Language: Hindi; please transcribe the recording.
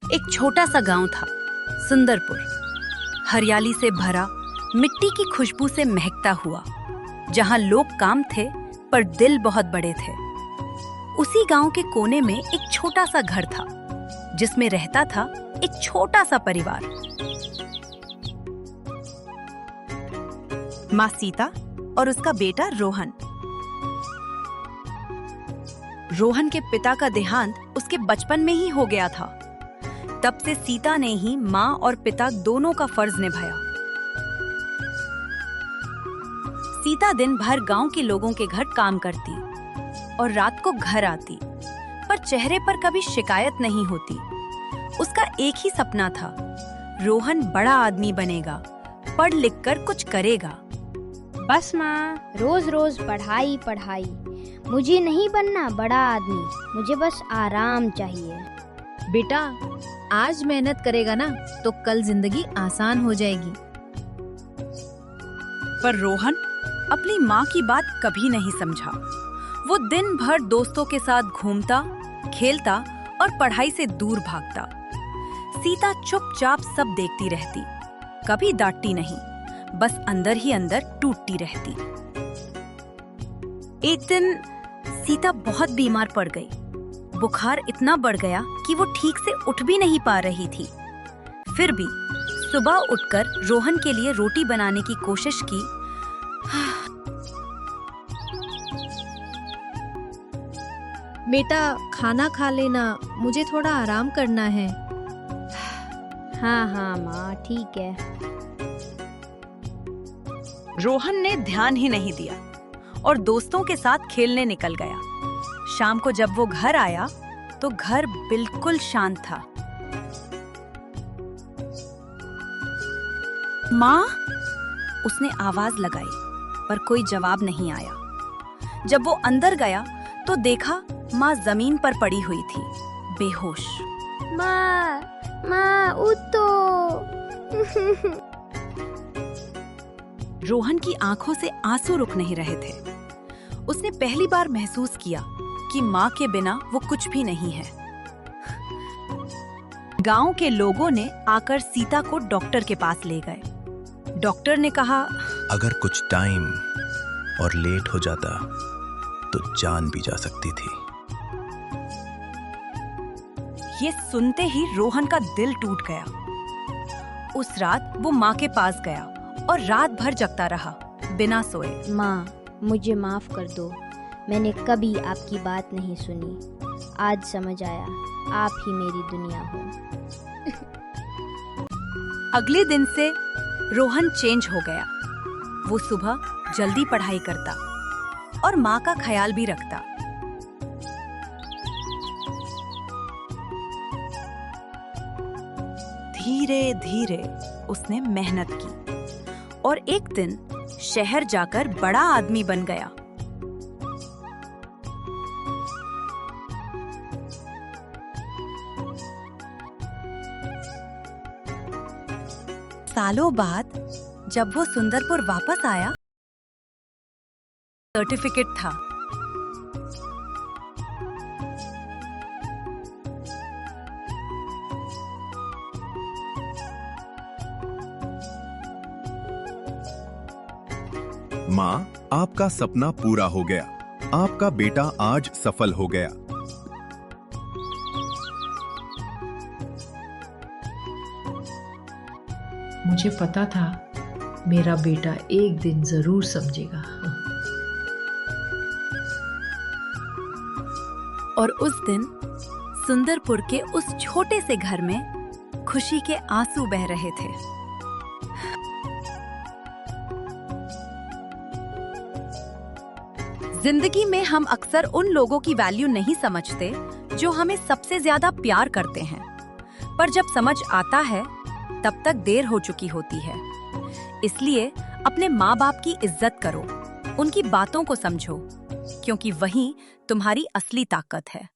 एक छोटा सा गांव था, सुंदरपुर। हरियाली से भरा, मिट्टी की खुशबू से महकता हुआ, जहां लोग काम थे पर दिल बहुत बड़े थे। उसी गांव के कोने में एक छोटा सा घर था, जिसमें रहता था एक छोटा सा परिवार। माँ सीता और उसका बेटा रोहन। रोहन के पिता का देहांत उसके बचपन में ही हो गया था। तब से सीता ने ही माँ और पिता दोनों का फर्ज निभाया। सीता दिन भर गांव के लोगों के घर काम करती और रात को घर आती, पर चेहरे पर कभी शिकायत नहीं होती। उसका एक ही सपना था, रोहन बड़ा आदमी बनेगा, पढ़ लिख कर कुछ करेगा। बस माँ, रोज रोज पढ़ाई पढ़ाई। मुझे नहीं बनना बड़ा आदमी, मुझे बस आराम चाहिए। बेटा, आज मेहनत करेगा ना तो कल जिंदगी आसान हो जाएगी। पर रोहन अपनी माँ की बात कभी नहीं समझा। वो दिन भर दोस्तों के साथ घूमता, खेलता और पढ़ाई से दूर भागता। सीता चुपचाप सब देखती रहती, कभी डांटती नहीं, बस अंदर ही अंदर टूटती रहती। एक दिन सीता बहुत बीमार पड़ गई। बुखार इतना बढ़ गया कि वो ठीक से उठ भी नहीं पा रही थी। फिर भी सुबह उठकर रोहन के लिए रोटी बनाने की कोशिश की। बेटा, खाना खा लेना, मुझे थोड़ा आराम करना है। हाँ हाँ माँ, ठीक है। रोहन ने ध्यान ही नहीं दिया और दोस्तों के साथ खेलने निकल गया। शाम को जब वो घर आया तो घर बिल्कुल शांत था। माँ, उसने आवाज लगाई, पर कोई जवाब नहीं आया। जब वो अंदर गया तो देखा माँ जमीन पर पड़ी हुई थी, बेहोश। माँ, माँ उठो। रोहन की आंखों से आंसू रुक नहीं रहे थे। उसने पहली बार महसूस किया कि माँ के बिना वो कुछ भी नहीं है। गांव के लोगों ने आकर सीता को डॉक्टर के पास ले गए। डॉक्टर ने कहा, अगर कुछ टाइम और लेट हो जाता तो जान भी जा सकती थी। ये सुनते ही रोहन का दिल टूट गया। उस रात वो माँ के पास गया और रात भर जगता रहा, बिना सोए। माँ, मुझे माफ कर दो, मैंने कभी आपकी बात नहीं सुनी। आज समझ आया, आप ही मेरी दुनिया हो। अगले दिन से रोहन चेंज हो गया। वो सुबह जल्दी पढ़ाई करता और माँ का ख्याल भी रखता। धीरे धीरे उसने मेहनत की और एक दिन शहर जाकर बड़ा आदमी बन गया। सालों बाद जब वो सुंदरपुर वापस आया, सर्टिफिकेट था। माँ, आपका सपना पूरा हो गया। आपका बेटा आज सफल हो गया। मुझे पता था मेरा बेटा एक दिन जरूर समझेगा। और उस दिन सुंदरपुर के उस छोटे से घर में खुशी के आंसू बह रहे थे। जिंदगी में हम अक्सर उन लोगों की वैल्यू नहीं समझते जो हमें सबसे ज्यादा प्यार करते हैं, पर जब समझ आता है तब तक देर हो चुकी होती है। इसलिए अपने माँ बाप की इज्जत करो, उनकी बातों को समझो, क्योंकि वही तुम्हारी असली ताकत है।